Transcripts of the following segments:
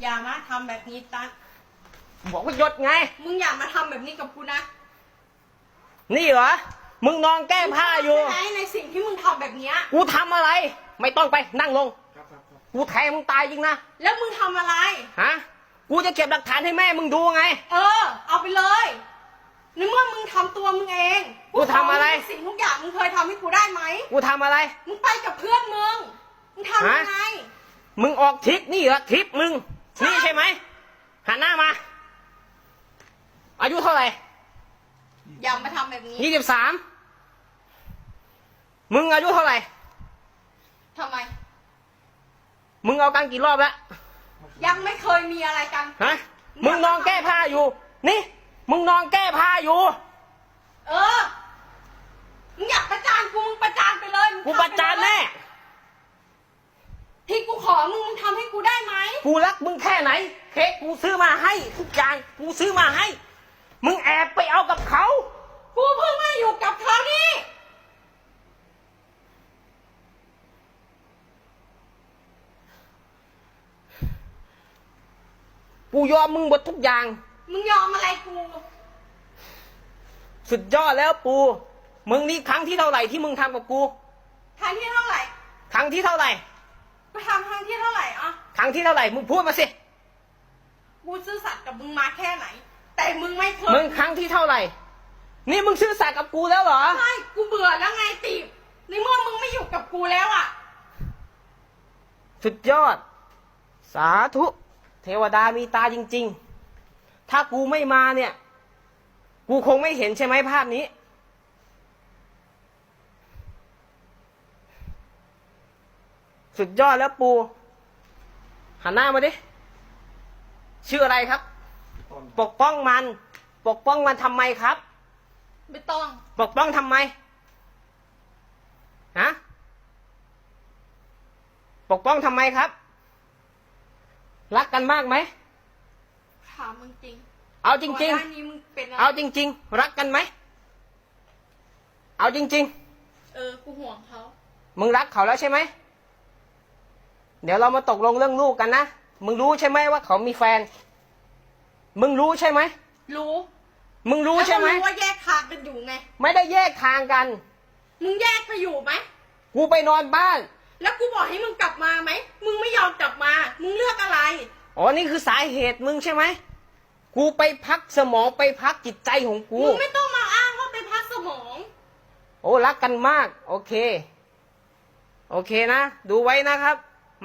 อย่ามาทำแบบนี้ตันบอกว่าหยดไงมึงอย่ามาทำแบบนี้กับกูนะนี่เหรอมึงนอนแก้ผ้าอยู่ในสิ่งที่มึงทำแบบนี้กูทำอะไรไม่ต้องไปนั่งลงกูแทงมึงตายจริงนะแล้วมึงทำอะไรฮะกูจะเก็บหลักฐานให้แม่มึงดูไงเอาไปเลยในเมื่อมึงทำตัวมึงเองกูทำอะไรสิ่งทุกอย่างมึงเคยทำให้กูได้ไหมกูทำอะไรมึงไปกับเพื่อนมึงทำยังไงมึงออกทริปนี่เหรอทริปมึงนี่ใช่ไหมหันหน้ามาอายุเท่าไหร่อย่ามาทำแบบนี้23มึงอายุเท่าไหร่ทำไมมึงเอากันกี่รอบแล้วยังไม่เคยมีอะไรกันฮะมึงนอนแก้ผ้าอยู่นี่มึงนอนแก้ผ้าอยู่มึงอยากประจานกูมึงประจานไปเลยกูประจานแน่ที่กูขอมึงทำให้กูได้ไหมกูรักมึงแค่ไหนเค้กกูซื้อมาให้ทุกอย่างกูซื้อมาให้มึงแอบไปเอากับเขากูเพิ่งมาอยู่กับเขานี่กูยอมมึงหมดทุกอย่างมึงยอมอะไรกูสุดยอดแล้วปูมึงนี่ครั้งที่เท่าไหร่ที่มึงทำกับกูครั้งที่เท่าไหร่ครั้งที่เท่าไหร่กูทำครั้งที่เท่าไหร่ครั้งที่เท่าไหร่มึงพูดมาสิกูซื่อสัตย์กับมึงมาแค่ไหนแต่มึงไม่เคยมึงครั้งที่เท่าไหร่นี่มึงซื่อสัตย์กับกูแล้วเหรอใช่กูเบื่อแล้วไงติบในเมื่อมึงไม่อยู่กับกูแล้วสุดยอดสาธุเทวดามีตาจริงๆถ้ากูไม่มาเนี่ยกูคงไม่เห็นใช่ไหมภาพนี้สุดยอดแล้วปูหันหน้ามาดิชื่ออะไรครับปกป้องมันปกป้องมันทำไมครับไม่ต้องปกป้องทำไมฮะปกป้องทำไมครับรักกันมากไหมถามมึงจริงเอาจริงๆเอาจริงๆรักกันไหมเอาจริงๆกูห่วงเขามึงรักเขาแล้วใช่ไหมเดี๋ยวเรามาตกลงเรื่องลูกกันนะมึงรู้ใช่ไหมว่าเขามีแฟนมึงรู้ใช่ไหมรู้มึงรู้ใช่ไหมรู้ว่าแยกทางกันอยู่ไงไม่ได้แยกทางกันมึงแยกไปอยู่ไหมกูไปนอนบ้านแล้วกูบอกให้มึงกลับมาไหมมึงไม่ยอมกลับมามึงเลือกอะไรอ๋อนี่คือสาเหตุมึงใช่ไหมกูไปพักสมองไปพักจิตใจของกูมึงไม่ต้องมาอ้างว่าไปพักสมองโอ้รักกันมากโอเคโอเคนะดูไว้นะครับ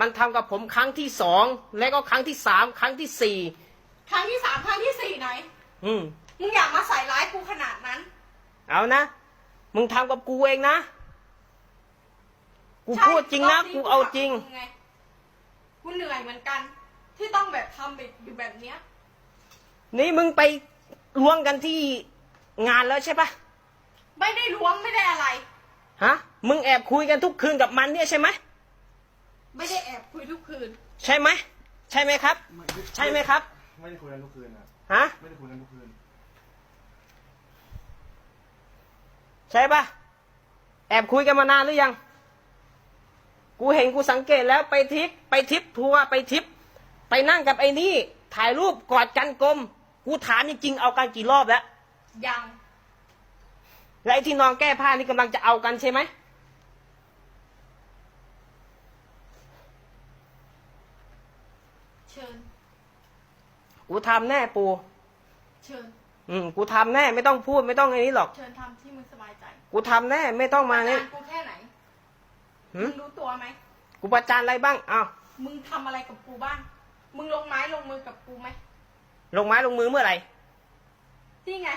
มันทำกับผมครั้งที่2และก็ครั้งที่3ครั้งที่4ครั้งที่3ครั้งที่4ไหนมึงอยากมาใส่ร้ายกูขนาดนั้นเอานะมึงทำกับกูเองนะกูพูดจริงนะกูเอาจริงกูเหนื่อยเหมือนกันที่ต้องแบบทำอยู่แบบเนี้ยนี่มึงไปล้วงกันที่งานแล้วใช่ปะไม่ได้ล้วงไม่ได้อะไรฮะมึงแอบคุยกันทุกคืนกับมันเนี่ยใช่ไหมไม่ได้แอบคุยทุกคืนใช่ไหมใช่ไหมครับใช่ไหมครับไม่ได้คุยกันทุกคืนนะฮะไม่ได้คุยกันทุกคืนใช่ปะแอบคุยกันมานานหรือยังกูเห็นกูสังเกตแล้วไปทริปทัวร์ไปทริปไปนั่งกับไอ้นี่ถ่ายรูปกอดกันกลมกูถามจริงๆเอากันกี่รอบแล้วยังและไอ้ที่นอนแก้ผ้านี่กำลังจะเอากันใช่ไหมเชิญกูทำแน่ปูเชิญกูทำแน่ไม่ต้องพูดไม่ต้องไอ้นี้หรอกเชิญทำที่มึงสบายใจกูทำแน่ไม่ต้องมาเนี่ยกูแค่ไหนมึงรู้ตัวไหมกูประจานอะไรบ้างอ้าวมึงทำอะไรกับกูบ้างมึงลงไม้ลงมือกับกูไหมลงไม้ลงมือเมื่อไหร่ที่ไง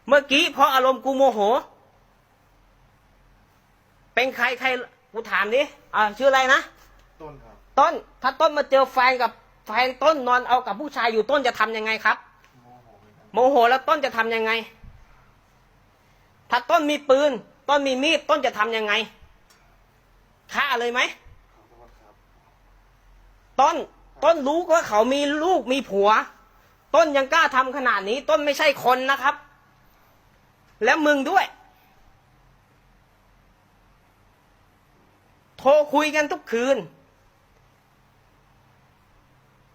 เมื่อกี้เพราะอารมณ์กูโมโหเป็นใครกูถามดิชื่ออะไรนะต้นครับต้นถ้าต้นมาเจอแฟนกับแฟนต้นนอนเอากับผู้ชายอยู่ต้นจะทำยังไงครับโมโหแล้วต้นจะทำยังไงถ้าต้นมีปืนต้นมีมีดต้นจะทำยังไงฆ่าเลยไหมต้นรู้ว่าเขามีลูกมีผัวต้นยังกล้าทำขนาดนี้ต้นไม่ใช่คนนะครับแล้วมึงด้วยโทรคุยกันทุกคืน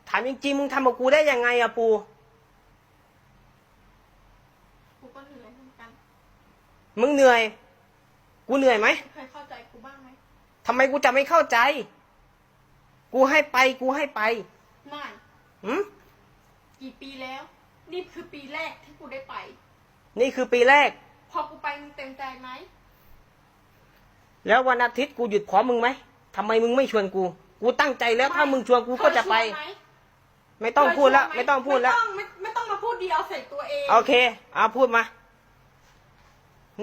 ถามจริงๆมึงทำกับกูได้ยังไงอะปู กูก็เหนื่อยเหมือนกัน มึงเหนื่อย กูเหนื่อยไหม เคยเข้าใจกูบ้างไหม ทำไมกูจะไม่เข้าใจ กูให้ไป กูให้ไป ไม่ หืม กี่ปีแล้ว นี่คือปีแรกที่กูได้ไป นี่คือปีแรก พอกูไปมึงเต็มใจไหม แล้ววันอาทิตย์กูหยุดพร้อมมึงไหมทำไมมึงไม่ชวนกู กูตั้งใจแล้วถ้ามึงชวนกูก็จะไป เคยชวนหม ไม่ต้องพูดแล้ว เคยชวนห ไม่ต้องพูดแล้ว ไม่ต้องมาพูดเดียวใส่ตัวเอง โอเค เอาพูดมา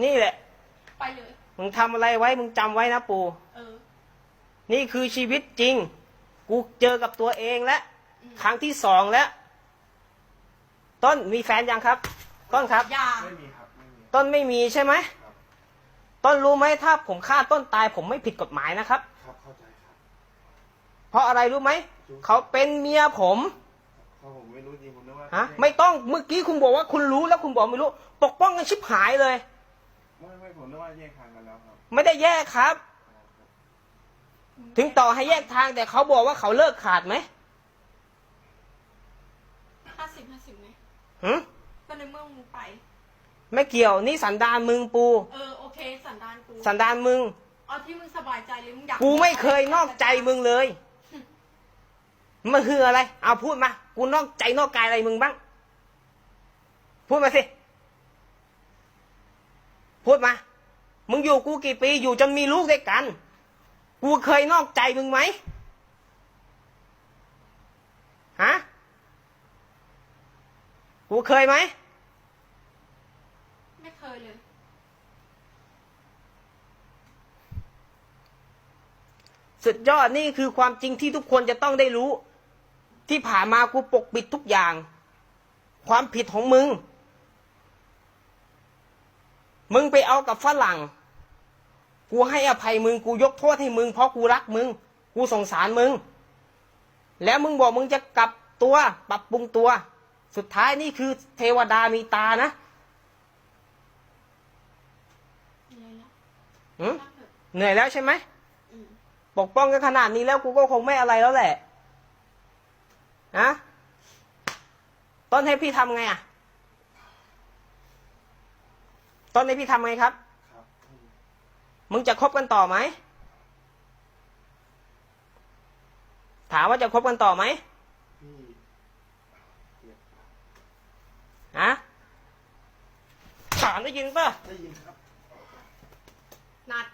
นี่แหละ ไปเลย มึงทำอะไรไว้ มึงจำไว้นะปู เออ นี่คือชีวิตจริง กูเจอกับตัวเองแล้ว อืม ครั้งที่สองแล้ว ต้นมีแฟนยังครับ ต้นครับ อย่า ไม่มีครับ ไม่มี ต้นไม่มีใช่ไหม ครับ ต้นรู้ไหมถ้าผมฆ่าต้นตายผมไม่ผิดกฎหมายนะครับ ครับเข้าใจครับ เพราะอะไรรู้ไหม เขาเป็นเมียผม เขาผมไม่รู้จริงผมนึกว่า ฮะ ไม่ต้อง เมื่อกี้คุณบอกว่าคุณรู้แล้วคุณบอกไม่รู้ ปกป้องกันชิบหายเลย ไม่ผมนึกว่าแยกทางกันแล้วครับ ไม่ได้แยกครับ ถึงต่อให้แยกทางแต่เขาบอกว่าเขาเลิกขาดไหม 50-50ไหม หืม ก็ในเมื่อมึงไป ไม่เกี่ยว นี่สันดานมึงปู เออ โอเค สันดานกู สันดานมึง เอาที่มึงสบายใจเลยมึงอยาก กูไม่เคยนอกใจมึงเลย มันคืออะไร เอาพูดมา กูนอกใจนอกกายอะไรมึงบ้าง พูดมาสิ พูดมา มึงอยู่กูกี่ปี อยู่จนมีลูกด้วยกัน กูเคยนอกใจมึงไหม ฮะ กูเคยไหม ไม่เคยเลย สุดยอดนี่คือความจริงที่ทุกคนจะต้องได้รู้ ที่ผ่านมากูปกปิดทุกอย่าง ความผิดของมึง มึงไปเอากับฝรั่ง กูให้อภัยมึง กูยกโทษให้มึงเพราะกูรักมึง กูสงสารมึง แล้วมึงบอกมึงจะกลับตัวปรับปรุงตัว สุดท้ายนี่คือเทวดามีตานะ เหนื่อยแล้ว หืม รักเถอะ เหนื่อยแล้วใช่ไหม อืม ปกป้องกันขนาดนี้แล้วกูก็คงไม่อะไรแล้วแหละ ฮะ ต้นให้พี่ทำไงอ่ะ ต้นให้พี่ทำไงครับ ครับ มึงจะคบกันต่อไหม ถามว่าจะคบกันต่อไหม พี่เกียรติ ฮะ ถามได้ยินป่ะ ได้ยินครับ นัด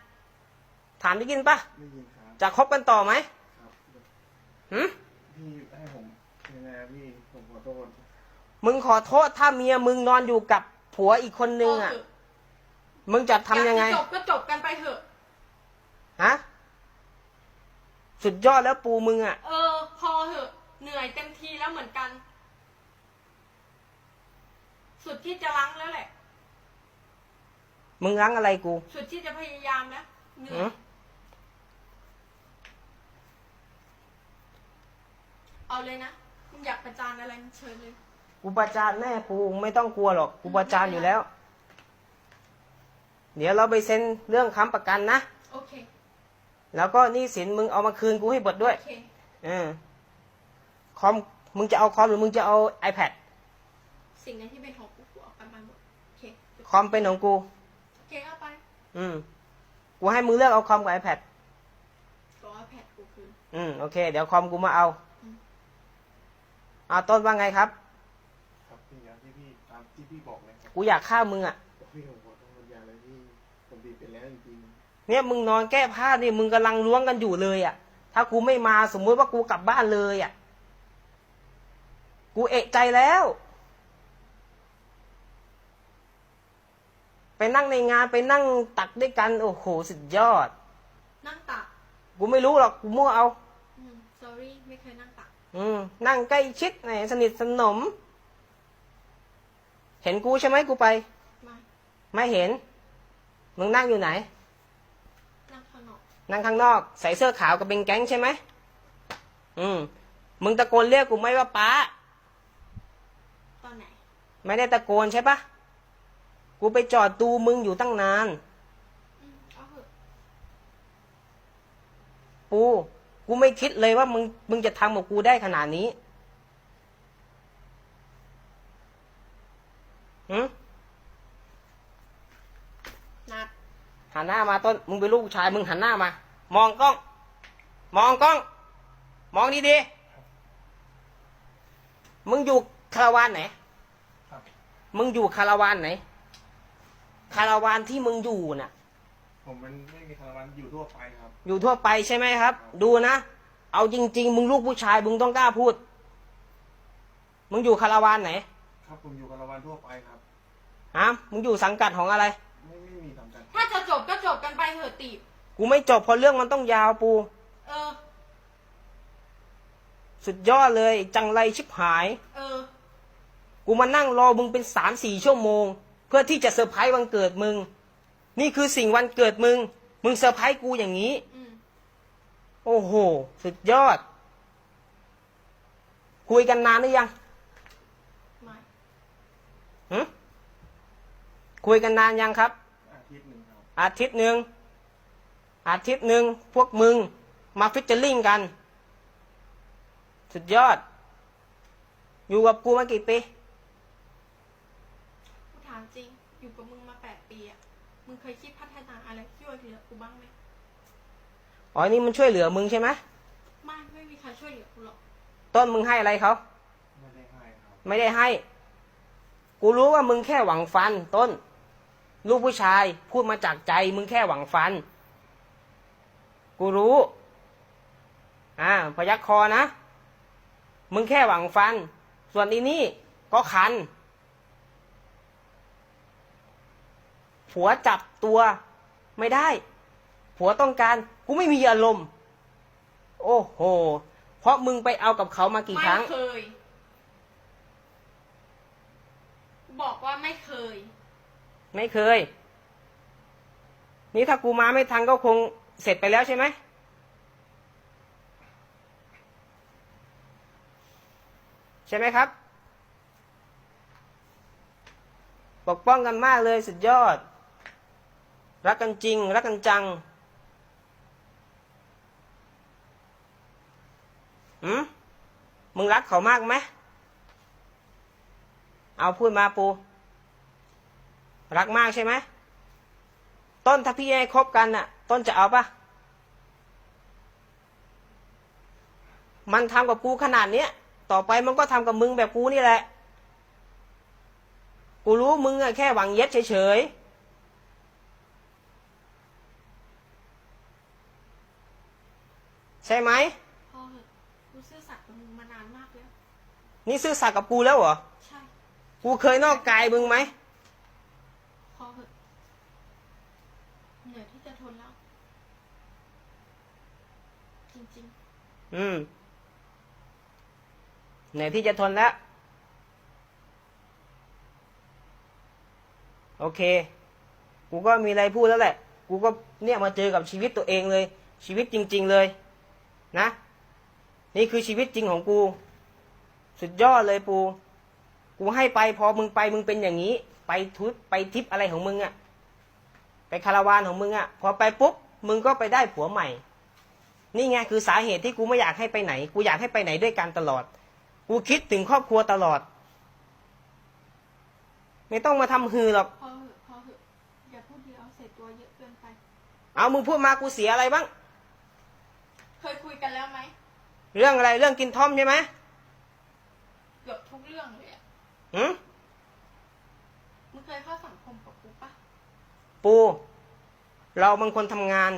ถามได้ยินป่ะ ได้ยินครับ จะคบกันต่อไหม ครับ หืม พี่ให้ผมยังไงอะพี่ผมขอโทษ มึงขอโทษถ้าเมียมึงนอนอยู่กับผัวอีกคนนึงอ่ะ พเถ มึงจะทำยังไง อยากจะจบก็จบกันไปเถอะ ฮะ สุดยอดแล้วปูมึงอ่ะ เออ พอเถอะ เหนื่อยเต็มทีแล้วเหมือนกัน สุดที่จะล้างแล้วแหละ มึงรั้งอะไรกู สุดที่จะพยายามแล้วเหนื่อ หื ย ม เอาเลยนะมึงอยากประจานอะไรมึงเชิญเลย กูประจานแน่ปูไม่ต้องกลัวหรอก กูประจานอยู่แล้ว เดี๋ยวเราไปเซ็นเรื่องค้ำประกันนะ โอเค แล้วก็หนี้สินมึงเอามาคืนกูให้หมดด้วย โอเค เออคอม มึงจะเอาคอมหรือมึงจะเอา iPad สิ่งไหนที่เป็นของกูเอากันมาหมด โอเค คอมเป็นของกู โอเคเอาไป กูให้มึงเลือกเอาคอมกับ iPad ก็เอาแพดกูคืน โอเค เดี๋ยวคอมกูมาเอา อืม เอาต้นว่าไงครับ ครับพี่อย่างที่พี่ตามที่พี่บอกเลยครับ กูอยากฆ่ามึงอ่ะ พี่ผมขอโทษอย่างเลยที่ผมผิดไปแล้วจริง เนี่ยมึงนอนแก้ผ้านี่มึงกำลังล้วงกันอยู่เลยอ่ะ ถ้ากูไม่มาสมมุติว่ากูกลับบ้านเลยอ่ะ กูเอะใจแล้ว ไปนั่งในงานไปนั่งตักด้วยกัน โอ้โห สุดยอด นั่งตัก กูไม่รู้หรอก กูมั่วเอา sorry ไม่เคยนั่งตัก นั่งใกล้ชิดไหนสนิทสนม เห็นกูใช่ไหมกูไป ไม่ ไม่เห็น มึงนั่งอยู่ไหน นั่งข้างนอก นั่งข้างนอก ใส่เสื้อขาวกับเป็นแก๊งใช่ไหมมึงตะโกนเรียกกูไหมว่าป้า ตอนไหน ไม่ได้ตะโกนใช่ปะกูไปจอดดูมึงอยู่ตั้งนาน เอาเถอะ กูไม่คิดเลยว่ามึงจะทำกับกูได้ขนาดนี้ อ หืม นัด หันหน้ามาต้น มึงเป็นลูกผู้ชาย มึงหันหน้ามา มองกล้อง มองกล้อง มองดีๆมึงอยู่คาราวานไหน ครับ มึงอยู่คาราวานไหน คาราวานที่มึงอยู่น่ะ ผมมันไม่มีคาราวานอยู่ทั่วไปครับ อยู่ทั่วไปใช่ไหมครับ ดูนะ เอาจริงๆ มึงลูกผู้ชาย มึงต้องกล้าพูด มึงอยู่คาราวานไหน ครับผมอยู่คาราวานทั่วไปครับ ฮะ มึงอยู่สังกัดของอะไร ไม่มีสังกัด ถ้าจะจบก็จบกันไปเถอะตีบ กูไม่จบเพราะเรื่องมันต้องยาวปู เออ สุดยอดเลย จังไรชิบหาย เออ กูมานั่งรอมึงเป็น3-4 ชั่วโมง เพื่อที่จะเซอร์ไพรส์วันเกิดมึง นี่คือสิ่งวันเกิดมึง มึงเซอร์ไพรส์กูอย่างนี้ อืม โอ้โห สุดยอด คุยกันนานหรือยัง ไม่ หึคุยกันนานยังครับ อาทิตย์หนึ่งครับ อาทิตย์หนึ่ง อาทิตย์หนึ่งพวกมึงมาฟิชเจอริ่งกัน สุดยอด อยู่กับกูมากี่ปี กูถามจริง อยู่กับมึงมา8 ปีอะมึงเคยคิดพัฒนาอะไรช่วยเหลือกูบ้างไหม อ๋อ นี่มันช่วยเหลือมึงใช่ไหม ไม่มีใครช่วยเหลือกูหรอก ต้นมึงให้อะไรเขา ไม่ได้ให้ครับ ไม่ได้ให้ กูรู้ว่ามึงแค่หวังฟัน ต้น ลูกผู้ชายพูดมาจากใจ มึงแค่หวังฟัน กูรู้ พยัคฆ์คอนะ มึงแค่หวังฟัน ส่วนอีนี่ก็คัน ผัวจับตัวไม่ได้ ผัวต้องการ กูไม่มีอารมณ์ โอ้โห เพราะมึงไปเอากับเขามากี่ครั้ง ไม่เคย บอกว่าไม่เคย ไม่เคย นี่ถ้ากูมาไม่ทันก็คงเสร็จไปแล้วใช่ไหม ใช่ไหมครับ ปกป้องกันมากเลยสุดยอด รักกันจริง รักกันจัง มึงรักเขามากไหม เอาพูดมาปู รักมากใช่ไหม ต้นถ้าพี่ให้คบกันน่ะ ต้นจะเอาปะ มันทำกับกูขนาดเนี้ย ต่อไปมันก็ทำกับมึงแบบกูนี่แหละ กูรู้มึงอะแค่หวังเย็ดเฉยๆ ใช่ไหม พอเหอะกูซื่อสัตย์กับมึงมานานมากแล้ว นี่ซื่อสัตย์กับกูแล้วเหรอ ใช่ กูเคยนอกกายมึงไหม พอเหอะเหนื่อยที่จะทนแล้ว จริง เหนื่อยที่จะทนแล้ว โอเค กูก็มีอะไรพูดแล้วแหละ กูก็เนี่ยมาเจอกับชีวิตตัวเองเลย ชีวิตจริง ๆเลย นะ นี่คือชีวิตจริงของกู สุดยอดเลยปู กูให้ไปพอมึงไปมึงเป็นอย่างนี้ ไปไปทริปอะไรของมึงอะไปคาราวานของมึงอะพอไปปุ๊บมึงก็ไปได้ผัวใหม่ นี่ไงคือสาเหตุที่กูไม่อยากให้ไปไหน กูอยากให้ไปไหนด้วยกันตลอด กูคิดถึงครอบครัวตลอด ไม่ต้องมาทำฮือหรอก ๆ พอเหอะพอเหอะอย่าพูดเดียวเสียตัวเยอะเกินไป เอามึงพูดมากูเสียอะไรบ้าง เคยคุยกันแล้วไหม เรื่องอะไรเรื่องกินท่อมใช่ไหม เกือบทุกเรื่องเลยอะ หืม มึงเคยเข้าสังคมกับกูปะ ปู เราบางคนทำงาน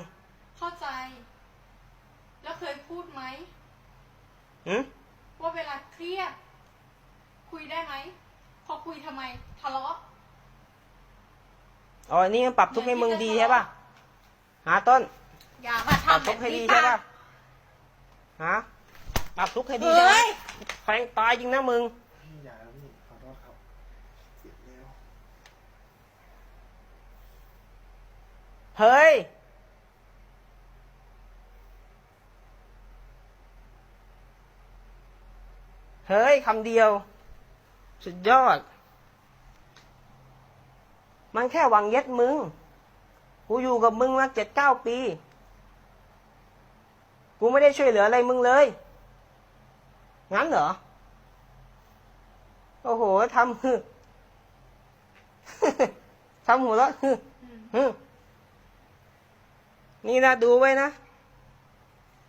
เข้าใจ แล้วเคยพูดไหม หืม ว่าเวลาเครียด คุยได้ไหม พอคุยทำไม ทะเลาะ อ๋ออันนี้มันปรับทุกข์ให้มึงดีใช่ป่ะ หาต้น อย่ามา ปรับ ทำแบ ทุก บ ข์ให้ดี นี้ ใช่ ตา ป่ะ ฮะ ปรับทุกข์ให้ดีใช่ไหม เฮ้ย แทงตายจริงนะมึง พี่อย่าแล้วพี่ขอโทษครับเสียแล้ว เฮ้ย เฮ้ยคำเดียว สุดยอด มันแค่หวังเย็ดมึง กูอยู่กับมึงมา7-9 ปี กูไม่ได้ช่วยเหลืออะไรมึงเลย งั้นเหรอ โอ้โหทำ ทำหัวเราะ อืม นี่นะดูไว้นะ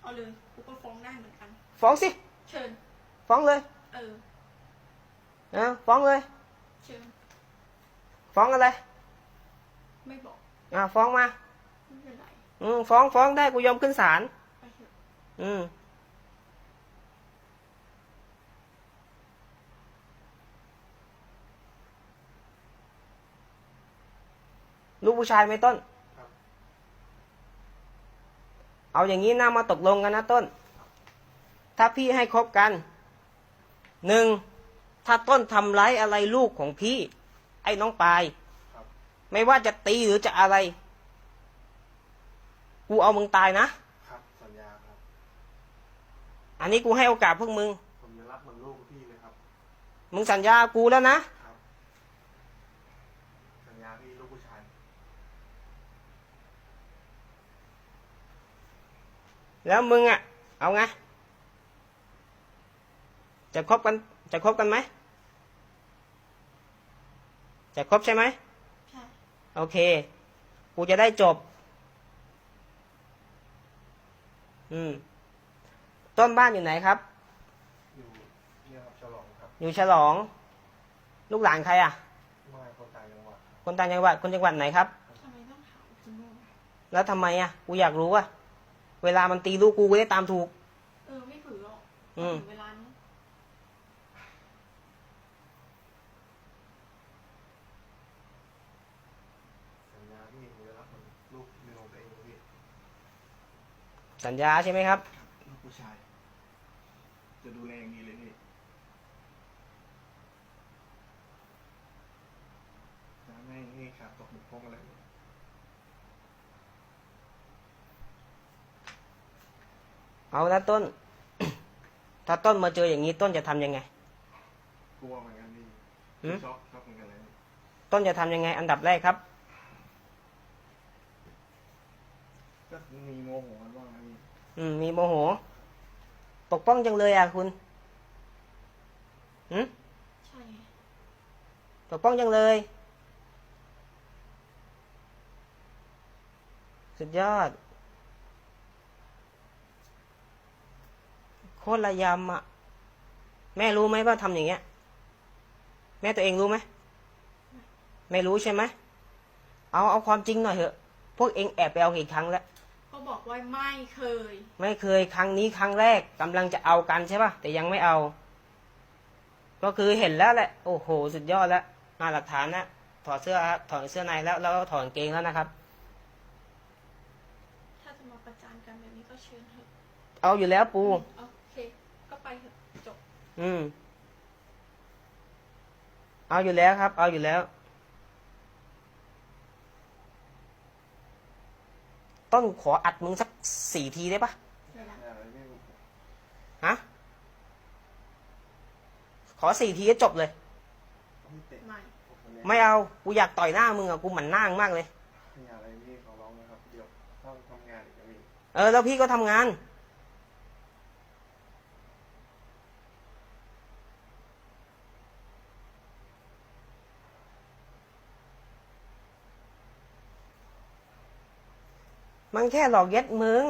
เอาเลยกูก็ฟ้องได้เหมือนกัน ฟ้องสิ เชิญ ฟ้องเลย เออ นะฟ้องเลย เชิญ ฟ้องอะไร ไม่บอก ฟ้องมา ไม่เป็นไร ฟ้องได้กูยอมขึ้นศาล ไปเถอะ ลูกผู้ชายไหมต้น ครับ เอาอย่างนี้นะมาตกลงกันนะต้น ถ้าพี่ให้คบกัน 1. ถ้าต้นทำร้ายอะไรลูกของพี่ ไอ้น้องปาย ครับ ไม่ว่าจะตีหรือจะอะไร กูเอามึงตายนะ ครับสัญญาครับ อันนี้กูให้โอกาสพวกมึง ผมจะรักเหมือนลูกพี่เลยครับ มึงสัญญากูแล้วนะ ครับ สัญญาพี่ลูกผู้ชาย แล้วมึงอ่ะ เอาไง จะคบกันไหม จะคบใช่ไหม ใช่ โอเค กูจะได้จบ ต้นบ้านอยู่ไหนครับ อยู่เนี่ยครับฉลองครับ อยู่ฉลอง ลูกหลานใครอ่ะ ไม่คนต่างจังหวัดครับ คนต่างจังหวัด คนจังหวัดไหนครับ ทำไมต้องถามคุณโน่ แล้วทำไมอ่ะ กูอยากรู้อ่ะ เวลามันตีลูกกูได้ตามถูก ไม่ผือหรอก อืม ถึงเวลานี้ สัญญาพี่ผมจะรักเหมือนลูกเมียของตัวเองเลยพี่ สัญญาใช่ไหมครับ ลูกผู้ชาย จะดูแลอย่างดีเลยพี่จะไม่ให้ขาดตกบกพร่องอะไรเลย เอาละต้น ถ้าต้นมาเจออย่างนี้ต้นจะทำยังไง กลัวเหมือนกันพี่ หืม ชอบเหมือนกันเลย ต้นจะทำยังไง อันดับแรกครับ ก็มีโมโหกันบ้างนะพี่ มีโมโห ปกป้องจังเลยอ่ะคุณหืม ใช่ไง ปกป้องจังเลย สุดยอด โคตรระยำอ่ะ แม่รู้ไหมว่าทำอย่างเงี้ย แม่ตัวเองรู้ไหม ไม่รู้ใช่ไหม เอาความจริงหน่อยเถอะ พวกเองแอบไปเอากี่ครั้งแล้ว ก็บอกว่าไม่เคย ไม่เคยครั้งนี้ครั้งแรกกำลังจะเอากันใช่ป่ะ แต่ยังไม่เอา ก็คือเห็นแล้วแหละ โอ้โห สุดยอดแล้วมาหลักฐานนะถอดเสื้อครับถอดเสื้อในแล้วก็ถอดกางเกงแล้วนะครับ ถ้าจะมาประจานกันแบบนี้ก็เชิญเถอะ เอาอยู่แล้วปู โอเค ก็ไปเถอะจบ เอาอยู่แล้วครับ เอาอยู่แล้ว ต้นขออัดมึงสัก4 ทีได้ปะ เดี๋ยวนะ อะไรพี่ ฮะ ขอ4 ทีก็จบเลย พี่เตะ ไม่ ผมเนี่ย ไม่เอา กูอยากต่อยหน้ามึงอ่ะ กูหมั่นหน้ามึงมากเลย อย่าอะไรพี่ขอร้องนะครับ เดี๋ยวต้องทำงานอีกนะพี่ แล้วพี่ก็ทำงาน มันแค่หลอกเย็ดมึง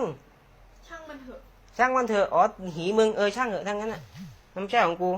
ช่างมันเถอะ ช่างมันเถอะ อ๋อ หีมึง ช่างเถอะทั้งนั้นน่ะมันไม่ใช่ของกู